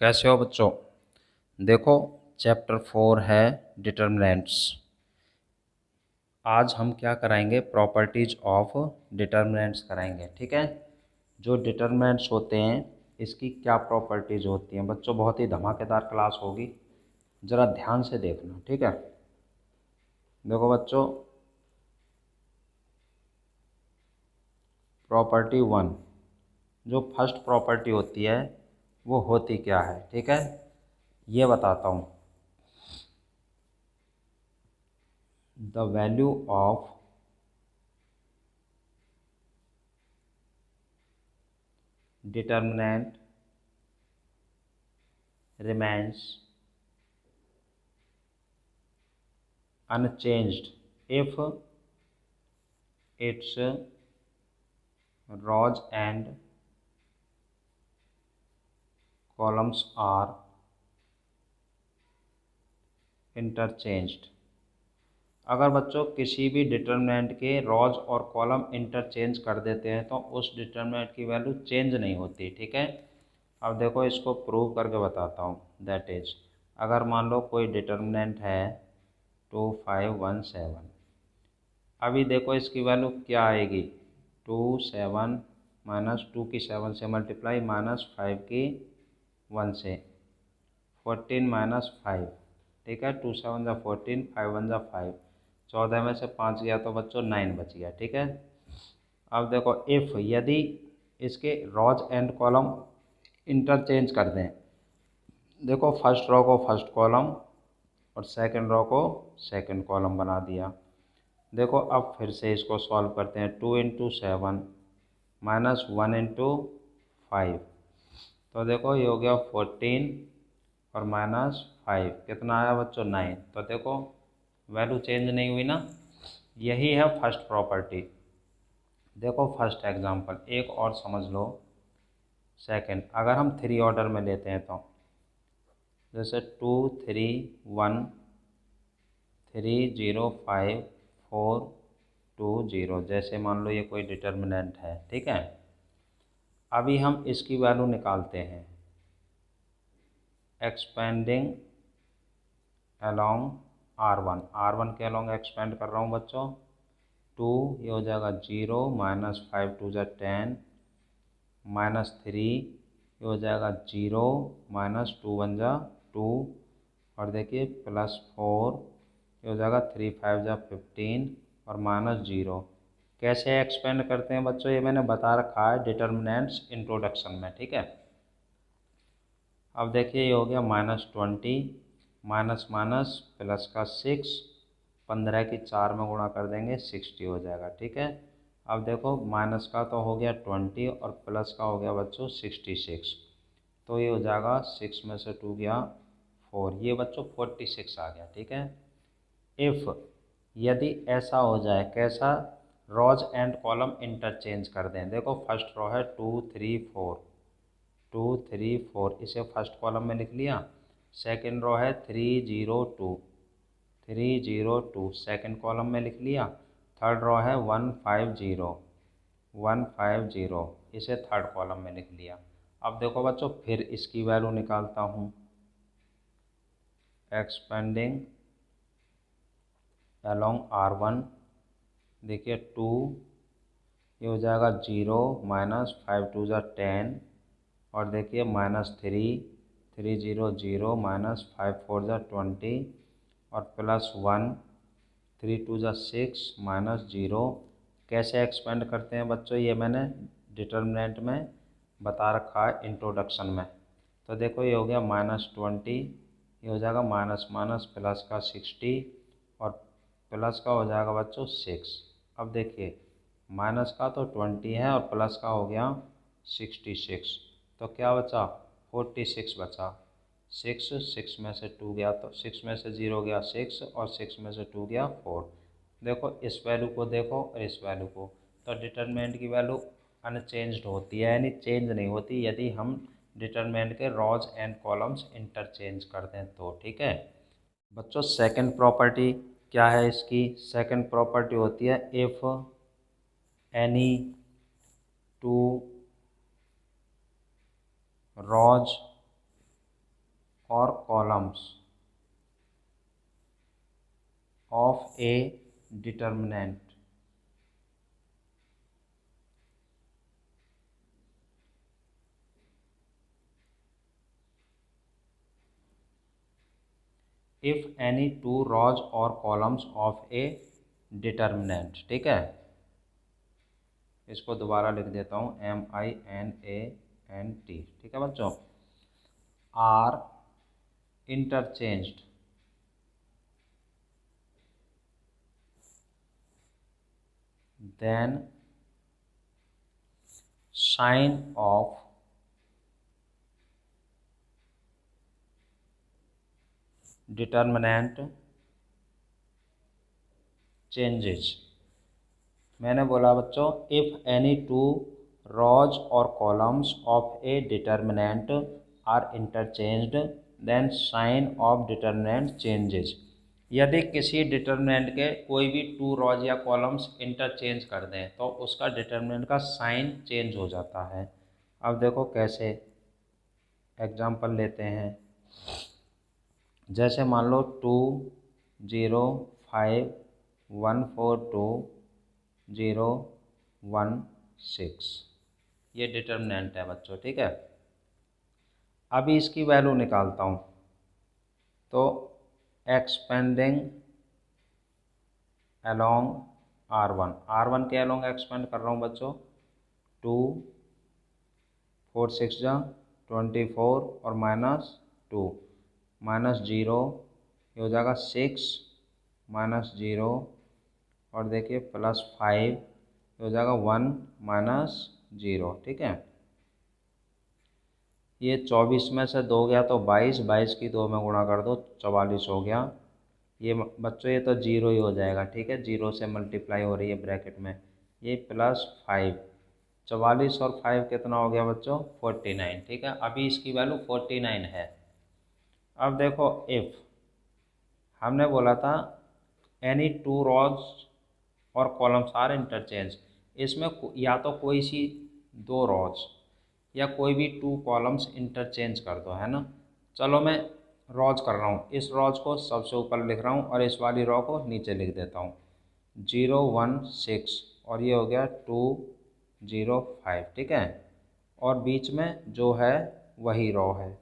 कैसे हो बच्चों। देखो, चैप्टर 4 है डिटर्मिनेंट्स। आज हम क्या कराएंगे, प्रॉपर्टीज ऑफ डिटर्मिनेंट्स कराएंगे। ठीक है, जो डिटर्मिनेंट्स होते हैं इसकी क्या प्रॉपर्टीज होती हैं। बच्चों बहुत ही धमाकेदार क्लास होगी, ज़रा ध्यान से देखना। ठीक है, देखो बच्चों, प्रॉपर्टी 1 जो फर्स्ट प्रॉपर्टी होती है वो होती क्या है। ठीक है, ये बताता हूँ। The value of determinant remains unchanged if its rows and columns are interchanged। अगर बच्चों किसी भी डिटर्मिनेंट के रॉज और कॉलम इंटरचेंज कर देते हैं तो उस डिटर्मिनेंट की वैल्यू चेंज नहीं होती। ठीक है, अब देखो इसको प्रूव करके बताता हूँ। दैट इज, अगर मान लो कोई डिटर्मिनेंट है 2517, अभी देखो इसकी वैल्यू क्या आएगी, 27 माइनस 2 की 7 से मल्टीप्लाई माइनस 5 की 1 से 14 माइनस 5। ठीक है, 2 7 जा 14, 5 1 जा 5, 14 में से 5 गया तो बच्चों 9 बच गया। ठीक है, अब देखो इफ़ यदि इसके रॉज एंड कॉलम इंटरचेंज कर दें, देखो फर्स्ट रो को फर्स्ट कॉलम और सेकंड रो को सेकंड कॉलम बना दिया। देखो अब फिर से इसको सॉल्व करते हैं। 2 इंटू 7 माइनस 1 इंटू 5, तो देखो ये हो गया 14 और माइनस 5 कितना आया बच्चों, 9। तो देखो वैल्यू चेंज नहीं हुई ना, यही है फर्स्ट प्रॉपर्टी। देखो फर्स्ट एग्जांपल एक और समझ लो। सेकंड, अगर हम 3 ऑर्डर में लेते हैं तो जैसे 2 3 1 3 0 5 4 2 0, जैसे मान लो ये कोई डिटर्मिनेंट है। ठीक है, अभी हम इसकी वैल्यू निकालते हैं एक्सपेंडिंग अलोंग R1 के अलोंग एक्सपेंड कर रहा हूँ बच्चों। 2 ये हो जाएगा 0 माइनस 5 2 जा 10 माइनस 3 ये हो जाएगा 0 माइनस 2 1 जा 2, और देखिए प्लस 4 ये हो जाएगा 3 5 जा 15 और माइनस 0। कैसे एक्सपेंड करते हैं बच्चों, ये मैंने बता रखा है डिटर्मिनेंट्स इंट्रोडक्शन में। ठीक है, अब देखिए ये हो गया माइनस 20 माइनस माइनस प्लस का 6, 15 की 4 में गुणा कर देंगे 60 हो जाएगा। ठीक है, अब देखो माइनस का तो हो गया 20 और प्लस का हो गया बच्चों 66, तो ये हो जाएगा 6 में से 2 गया 4, ये बच्चों 46 आ गया। ठीक है, इफ़ यदि ऐसा हो जाए, कैसा, रॉज एंड कॉलम इंटरचेंज कर दें। देखो फर्स्ट रो है 2 3 4 2 3 4, इसे फर्स्ट कॉलम में लिख लिया। सेकंड रो है 3 0 2 3 0 2, सेकंड कॉलम में लिख लिया। थर्ड रो है 1 5 0 1 5 0, इसे थर्ड कॉलम में लिख लिया। अब देखो बच्चों फिर इसकी वैल्यू निकालता हूँ एक्सपेंडिंग अलोंग R1। देखिए 2 ये हो जाएगा 0 माइनस 5 2 जा 10, और देखिए माइनस 3 3 0 0 माइनस 5 4 जा 20 और प्लस 1 3 2 जा 6 माइनस 0। कैसे एक्सपेंड करते हैं बच्चों, ये मैंने डिटर्मिनेंट में बता रखा है इंट्रोडक्शन में। तो देखो ये हो गया माइनस 20, ये हो जाएगा माइनस माइनस प्लस का 60 और प्लस का हो जाएगा बच्चों 6। अब देखिए माइनस का तो 20 है और प्लस का हो गया 66, तो क्या बचा 46 बचा। 6 में से 2 गया तो 6 में से 0 गया 6 और 6 में से 2 गया 4। देखो इस वैल्यू को देखो और इस वैल्यू को, तो डिटर्मिनेंट की वैल्यू अनचेंज्ड होती है, यानी चेंज नहीं होती यदि हम डिटर्मिनेंट के रॉज एंड कॉलम्स इंटरचेंज कर दें तो। ठीक है बच्चों, सेकंड प्रॉपर्टी क्या है इसकी, सेकंड प्रॉपर्टी होती है if any two rows or columns of a determinant if any two rows or columns of a determinant। ठीक है, इसको दोबारा लिख देता हूँ, MINANT। ठीक है बच्चों, are interchanged then sign of determinant changes। मैंने बोला बच्चों, इफ एनी टू rows और columns of a determinant are interchanged then sign of determinant changes। यदि किसी डिटर्मिनेंट के कोई भी टू रॉज या कॉलम्स इंटरचेंज कर दें तो उसका डिटर्मिनेंट का साइन चेंज हो जाता है। अब देखो कैसे, एग्जांपल लेते हैं। जैसे मान लो 205142016 ये डिटर्मिनेंट है बच्चों। ठीक है, अभी इसकी वैल्यू निकालता हूँ तो एक्सपेंडिंग अलोंग R1 के अलोंग एक्सपेंड कर रहा हूँ बच्चों। 2 4 6 जा 24 और -2 -0 ये हो जाएगा 6 -0 और देखिए +5 ये हो जाएगा 1 -0। ठीक है, ये 24 में से 2 गया तो 22 की 2 में गुणा कर दो 44 हो गया। ये बच्चों ये तो 0 ही हो जाएगा। ठीक है, 0 से मल्टीप्लाई हो रही है ब्रैकेट में, ये +5 44 और 5 कितना हो गया बच्चों 49। ठीक है, अभी इसकी वैल्यू 49 है। अब देखो, इफ़ हमने बोला था एनी टू रॉज और कॉलम्स आर इंटरचेंज, इसमें या तो कोई सी दो रॉज या कोई भी टू कॉलम्स इंटरचेंज कर दो, है ना। चलो मैं रॉज कर रहा हूँ, इस रॉज को सबसे ऊपर लिख रहा हूँ और इस वाली रॉ को नीचे लिख देता हूँ। 0 1 6 और ये हो गया 2 0 5। ठीक है, और बीच में जो है वही रॉ है।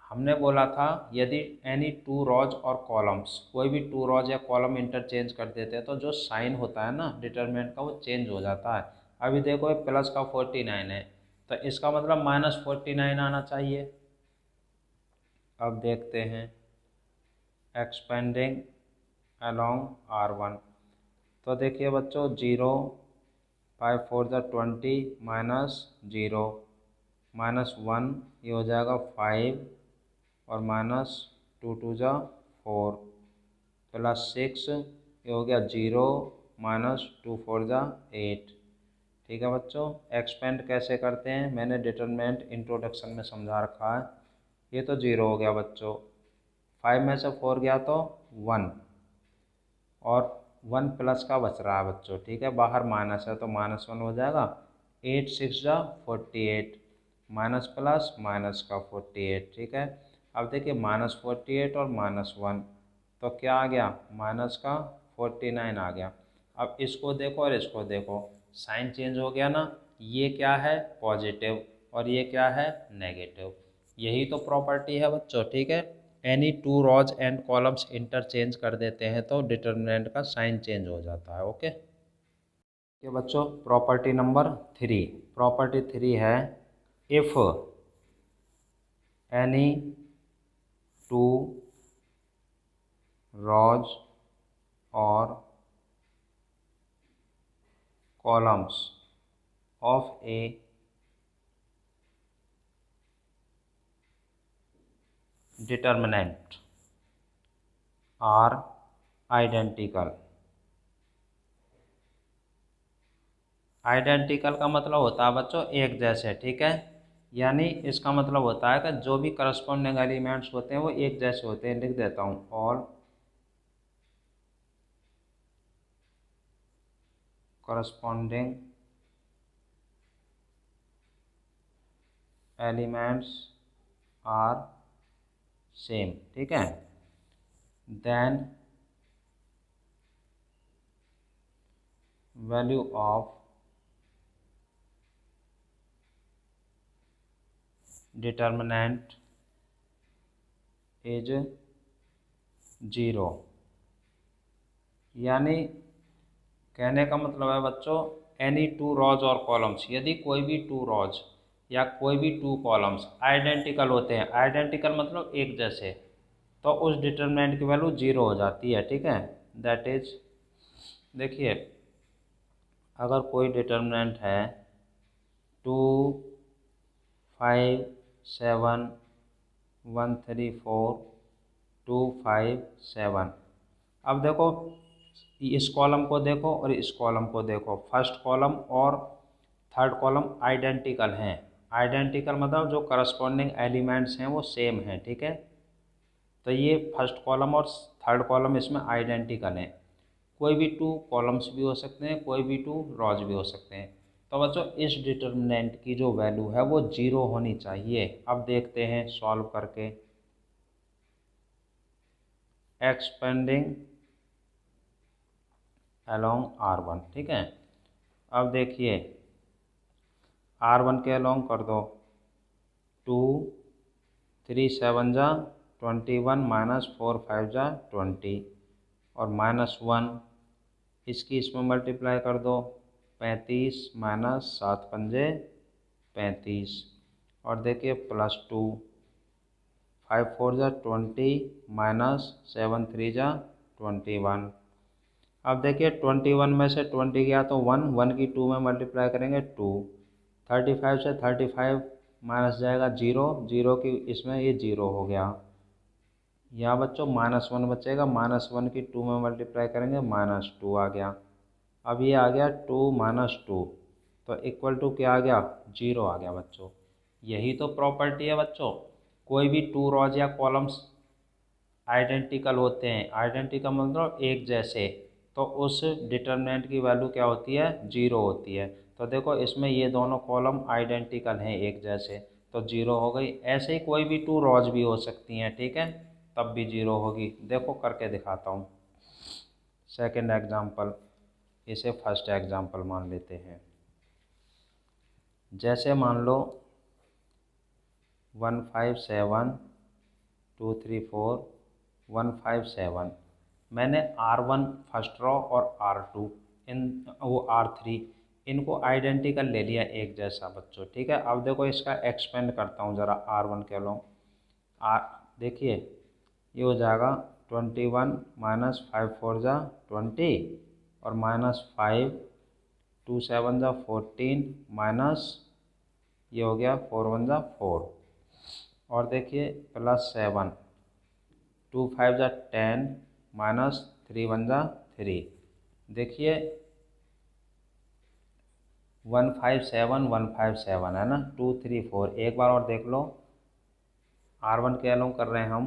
हमने बोला था यदि एनी टू रॉज और कॉलम्स, कोई भी टू रॉज या कॉलम इंटरचेंज कर देते हैं तो जो साइन होता है ना डिटरमिनेंट का वो चेंज हो जाता है। अभी देखो प्लस का 49 है तो इसका मतलब -49 आना चाहिए। अब देखते हैं एक्सपेंडिंग अलोंग R1, तो देखिए बच्चों 0 5 4 20 -0 -1 ये हो जाएगा 5 और -2 2 4 +6 ये हो गया 0 -2 4 8। ठीक है बच्चों, एक्सपेंड कैसे करते हैं मैंने डिटरमिनेंट इंट्रोडक्शन में समझा रखा है। ये तो 0 हो गया बच्चों, 5 में से 4 गया तो 1 और 1 प्लस का बच रहा है बच्चों। ठीक है, बाहर माइनस है तो -1 हो जाएगा। 8 6 48 माइनस प्लस माइनस का 48। ठीक है, अब देखिए -48 और -1 तो क्या आ गया माइनस का 49 आ गया। अब इसको देखो और इसको देखो, साइन चेंज हो गया ना। ये क्या है पॉजिटिव और ये क्या है नेगेटिव। यही तो प्रॉपर्टी है बच्चों। ठीक है, any two rows and columns interchange कर देते हैं तो डिटरमिनेंट का साइन चेंज हो जाता है। ओके ये बच्चों प्रॉपर्टी नंबर 3, प्रॉपर्टी 3 है इफ एनी टू रॉज और columns of a determinant are identical. Identical का मतलब होता है बच्चों एक जैसे। ठीक है, यानी इसका मतलब होता है कि जो भी करस्पॉन्डिंग एलिमेंट्स होते हैं वो एक जैसे होते हैं। लिख देता हूँ all corresponding elements are same, ठीक है। Then value of determinant is 0, यानी कहने का मतलब है बच्चों, एनी टू रॉज और कॉलम्स, यदि कोई भी टू रॉज या कोई भी टू कॉलम्स आइडेंटिकल होते हैं, आइडेंटिकल मतलब एक जैसे, तो उस डिटर्मिनेंट की वैल्यू 0 हो जाती है, ठीक है। दैट इज, देखिए अगर कोई डिटर्मिनेंट है 2 5 7 1 3 4 2 5 7, अब देखो इस कॉलम को देखो और इस कॉलम को देखो, फर्स्ट कॉलम और थर्ड कॉलम आइडेंटिकल हैं। आइडेंटिकल मतलब जो करस्पॉन्डिंग एलिमेंट्स हैं वो सेम हैं, ठीक है। तो ये फर्स्ट कॉलम और थर्ड कॉलम इसमें आइडेंटिकल हैं। कोई भी टू कॉलम्स भी हो सकते हैं, कोई भी टू रॉज भी हो सकते हैं। तो बच्चों इस डिटर्मिनेंट की जो वैल्यू है वो 0 होनी चाहिए। अब देखते हैं सॉल्व करके। एक्सपेंडिंग अलोंग R1, ठीक है। अब देखिए R1 के अलोंग कर दो 2 3 7 जा 21 -4 5 जा 20 और -1, इसकी इसमें मल्टीप्लाई कर दो 35 -7 पंजे 35 और देखिए +2 5 4 जा 20 -7 3 जा 21। अब देखिए 21 में से 20 गया तो 1 की 2 में मल्टीप्लाई करेंगे 2, 35 से 35 माइनस जाएगा 0 की इसमें ये 0 हो गया। यहाँ बच्चों -1 बचेगा, -1 की 2 में मल्टीप्लाई करेंगे -2 आ गया। अब ये आ गया 2 -2 तो इक्वल टू क्या आ गया, 0 आ गया बच्चों। यही तो प्रॉपर्टी है बच्चों, कोई भी टू रॉज या कॉलम्स आइडेंटिकल होते हैं, आइडेंटिकल मतलब एक जैसे, तो उस डिटर्मिनेंट की वैल्यू क्या होती है, 0 होती है। तो देखो इसमें ये दोनों कॉलम आइडेंटिकल हैं एक जैसे, तो 0 हो गई। ऐसे ही कोई भी टू रॉज भी हो सकती हैं, ठीक है, तब भी 0 होगी। देखो करके दिखाता हूँ। सेकंड एग्जांपल, इसे फर्स्ट एग्जांपल मान लेते हैं। जैसे मान लो 1 5 7 2 3 4 1 5 7, मैंने R1 फर्स्ट रॉ और R2 इन वो R3 इनको आइडेंटिकल ले लिया एक जैसा बच्चों, ठीक है। अब देखो इसका एक्सपेंड करता हूँ ज़रा R1 के लो आर, देखिए ये हो जाएगा 21 -5 4 जा 20 और -5 2 7 जा 14 माइनस ये हो गया 4 1 जा 4 और देखिए +7 2 5 जा 10 -3 1 जा 3। देखिए 1 5 7 1 5 7 है ना, 2 3 4। एक बार और देख लो, R1 के अलोंग कर रहे हैं हम,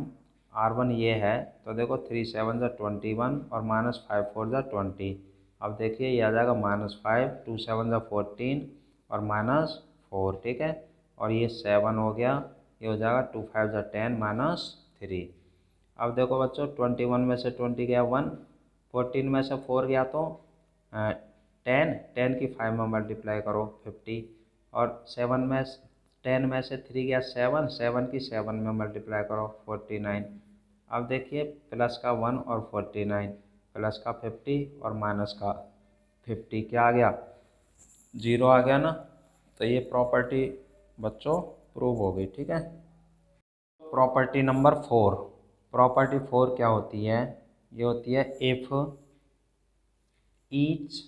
R1 ये है, तो देखो 3 7 जा 21 और -5 4 जा 20। अब देखिए ये आ जाएगा -5 2 7 जा 14 और -4, ठीक है। और ये 7 हो गया, ये हो जाएगा 2 5 जा 10 -3। अब देखो बच्चों 21 में से 20 गया 1, 14 में से 4 गया तो 10 की 5 में मल्टीप्लाई करो 50 और 7 में 10 में से 3 गया 7 की 7 में मल्टीप्लाई करो 49। अब देखिए प्लस का 1 और 49, प्लस का 50 और माइनस का 50 क्या आ गया, 0 आ गया ना। तो ये प्रॉपर्टी बच्चों प्रूव हो गई, ठीक है। प्रॉपर्टी नंबर 4, प्रॉपर्टी 4 क्या होती है, ये होती है if each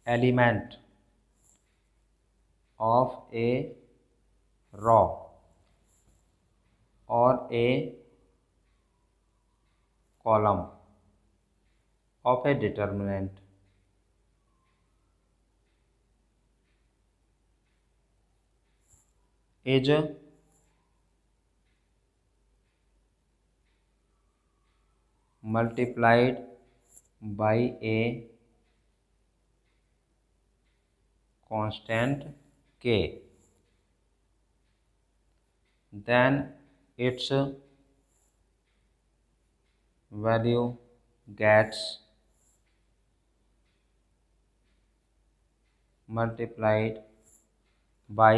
element of a row or a column of a determinant is multiplied by a constant k, then its value gets multiplied by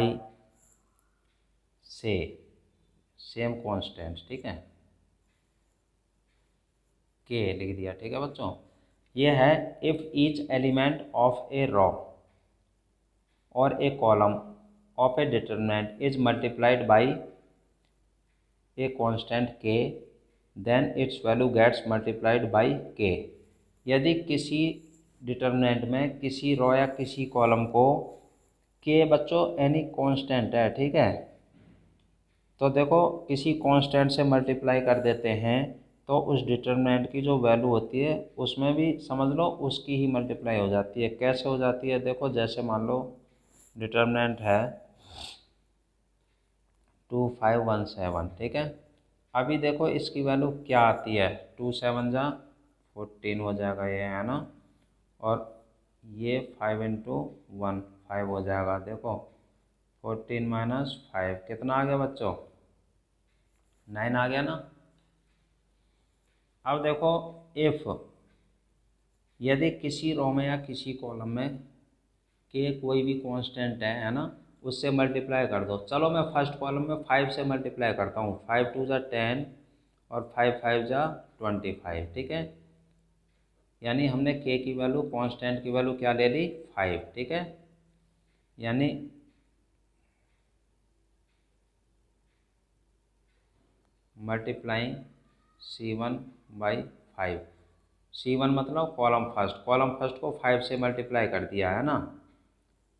से सेम कांस्टेंट, ठीक है, के लिख दिया, ठीक है बच्चों। ये है if each element of a row or a column of a determinant is multiplied by a constant K then its value gets multiplied by K. यदि किसी डिटरमिनेंट में किसी रो या किसी कॉलम को के बच्चों एनी कांस्टेंट है, ठीक है, तो देखो किसी कांस्टेंट से मल्टीप्लाई कर देते हैं तो उस डिटरमिनेंट की जो वैल्यू होती है उसमें भी समझ लो उसकी ही मल्टीप्लाई हो जाती है। कैसे हो जाती है, देखो जैसे मान लो डिटरमिनेंट है 2517, ठीक है। अभी देखो इसकी वैल्यू क्या आती है, 2 7 जा 14 हो जाएगा ये, है ना, और ये 5 × 1 5 हो जाएगा। देखो 14 - 5 कितना आ गया बच्चों, 9 आ गया ना। अब देखो इफ यदि किसी रो में या किसी कॉलम में के कोई भी कांस्टेंट है ना, उससे मल्टीप्लाई कर दो। चलो मैं फर्स्ट कॉलम में 5 से मल्टीप्लाई करता हूँ, 5 2 जा 10 और 5 5 जा 25, ठीक है। यानी हमने के की वैल्यू कांस्टेंट की वैल्यू क्या ले ली, 5, ठीक है। यानी मल्टीप्लाइंग C1/5, C1 मतलब कॉलम फर्स्ट को 5 से मल्टीप्लाई कर दिया है ना।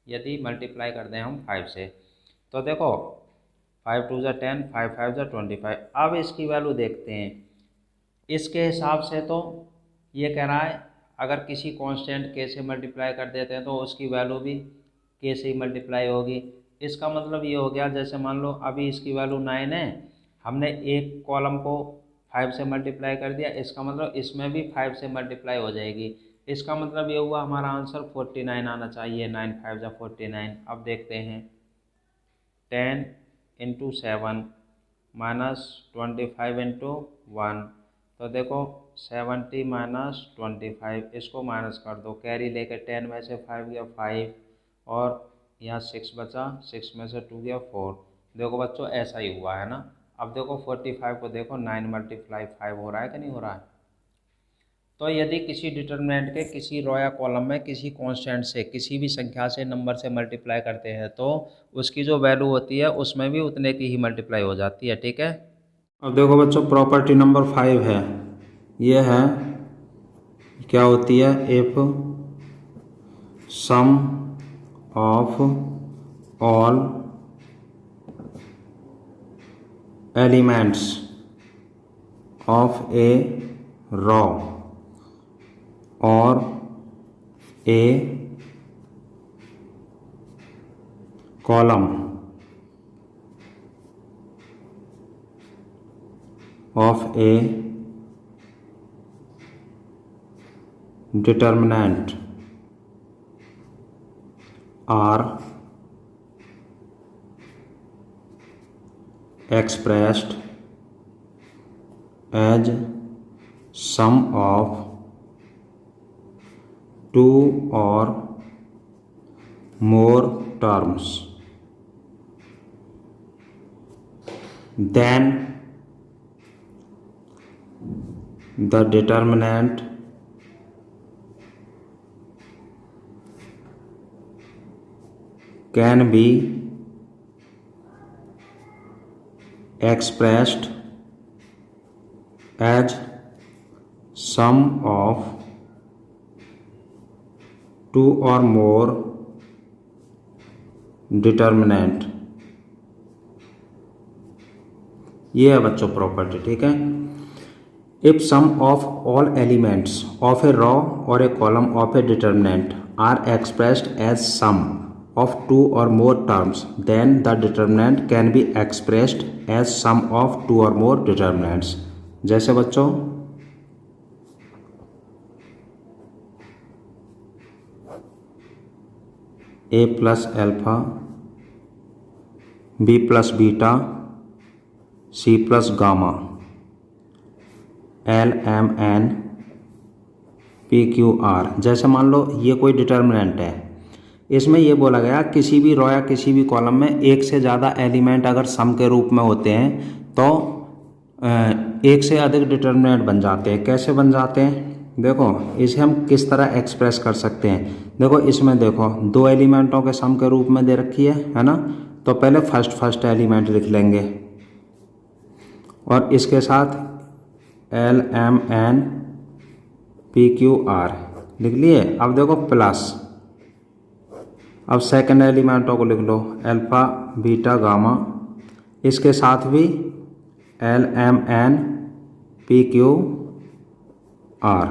यदि मल्टीप्लाई कर दें हम 5 से तो देखो 5 2 जा 10 5 5 जा 25। अब इसकी वैल्यू देखते हैं, इसके हिसाब से तो ये कह रहा है अगर किसी कांस्टेंट के से मल्टीप्लाई कर देते हैं तो उसकी वैल्यू भी के से ही मल्टीप्लाई होगी। इसका मतलब ये हो गया, जैसे मान लो अभी इसकी वैल्यू 9 है, हमने एक कॉलम को 5 से मल्टीप्लाई कर दिया, इसका मतलब इसमें भी 5 से मल्टीप्लाई हो जाएगी। इसका मतलब ये हुआ हमारा आंसर 49 आना चाहिए, 9 5 जा 49। अब देखते हैं 10 × 7 -25 × 1, तो देखो 70 - 25, इसको माइनस कर दो, कैरी लेके 10 में से 5 गया 5 और यहाँ 6 बचा, 6 में से 2 गया 4। देखो बच्चों ऐसा ही हुआ है ना। अब देखो 45 को देखो 9 × 5 हो रहा है कि नहीं हो रहा है। तो यदि किसी डिटरमिनेंट के किसी रो या कॉलम में किसी कांस्टेंट से किसी भी संख्या से नंबर से मल्टीप्लाई करते हैं तो उसकी जो वैल्यू होती है उसमें भी उतने की ही मल्टीप्लाई हो जाती है, ठीक है। अब देखो बच्चों प्रॉपर्टी नंबर 5 है, ये है क्या होती है, if sum of all elements of a row or a column of a determinant are expressed as sum of two or more terms, then the determinant can be expressed as sum of two or more determinant। ये है बच्चों property, ठीक है। If sum of all elements of a row or a column of a determinant are expressed as sum of two or more terms, then the determinant can be expressed as sum of two or more determinants। जैसे बच्चों a + alpha, b + beta, C plus gamma L M N P Q R. जैसे मान लो ये कोई determinant है, इसमें ये बोला गया किसी भी रो या किसी भी कॉलम में एक से ज़्यादा एलिमेंट अगर सम के रूप में होते हैं तो एक से अधिक डिटर्मिनेंट बन जाते हैं। कैसे बन जाते हैं देखो, इसे हम किस तरह एक्सप्रेस कर सकते हैं। देखो इसमें देखो दो एलिमेंटों के सम के रूप में दे रखी है ना। तो पहले फर्स्ट एलिमेंट लिख लेंगे और इसके साथ L M N P Q R लिख लिए। अब देखो प्लस, अब सेकंड एलिमेंटों को लिख लो अल्फा बीटा गामा, इसके साथ भी L M N P Q R,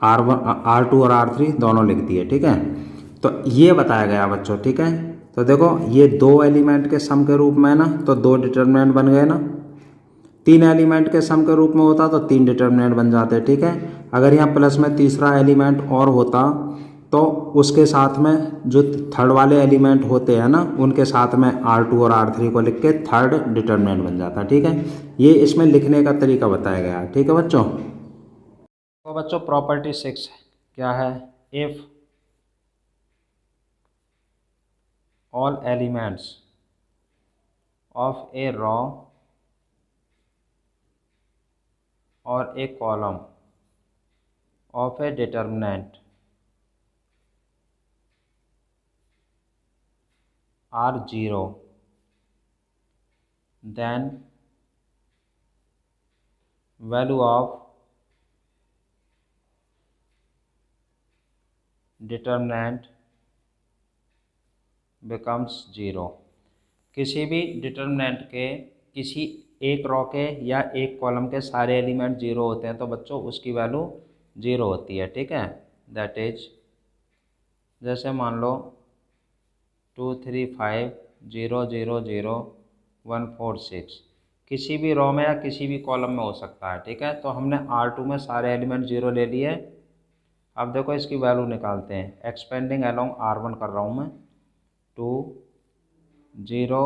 R1 R2 और R3 दोनों लिख दिए। ठीक है, तो ये बताया गया बच्चों। ठीक है, तो देखो ये दो एलिमेंट के सम के रूप में है ना, तो दो डिटर्मिनेंट बन गए ना। तीन एलिमेंट के सम के रूप में होता तो तीन डिटर्मिनेंट बन जाते। ठीक है, अगर यहाँ प्लस में तीसरा एलिमेंट और होता तो उसके साथ में जो थर्ड वाले एलिमेंट होते हैं ना, उनके साथ में R2 और R3 को लिख के थर्ड डिटर्मिनेंट बन जाता। ठीक है, ये इसमें लिखने का तरीका बताया गया। ठीक है बच्चों, तो बच्चों प्रॉपर्टी 6 क्या है, if all elements of a row or a column of a determinant are 0, then value of determinant becomes 0। किसी भी डिटर्मिनेंट के किसी एक रो के या एक कॉलम के सारे एलिमेंट 0 होते हैं तो बच्चों उसकी वैल्यू 0 होती है। ठीक है, दैट इज जैसे मान लो 2 3 5 0 0 0 1 4 6 किसी भी रो में या किसी भी कॉलम में हो सकता है। ठीक है, तो हमने R2 में सारे एलिमेंट 0 ले लिए। अब देखो इसकी वैल्यू निकालते हैं। एक्सपेंडिंग अलोंग R1 कर रहा हूँ मैं। 2 0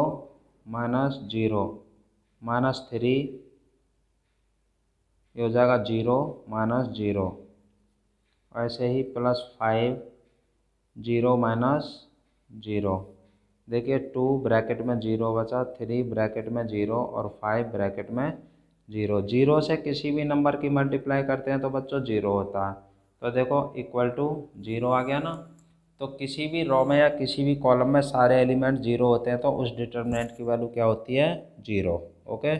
माइनस 0 माइनस 3, ये हो जाएगा 0 माइनस 0। ऐसे ही प्लस 5 0 माइनस 0। देखिए 2 ब्रैकेट में 0 बचा, 3 ब्रैकेट में 0 और 5 ब्रैकेट में 0। 0 से किसी भी नंबर की मल्टीप्लाई करते हैं तो बच्चों 0 होता है। तो देखो इक्वल टू 0 आ गया ना। तो किसी भी रो में या किसी भी कॉलम में सारे एलिमेंट 0 होते हैं तो उस डिटर्मिनेंट की वैल्यू क्या होती है, 0। ओके।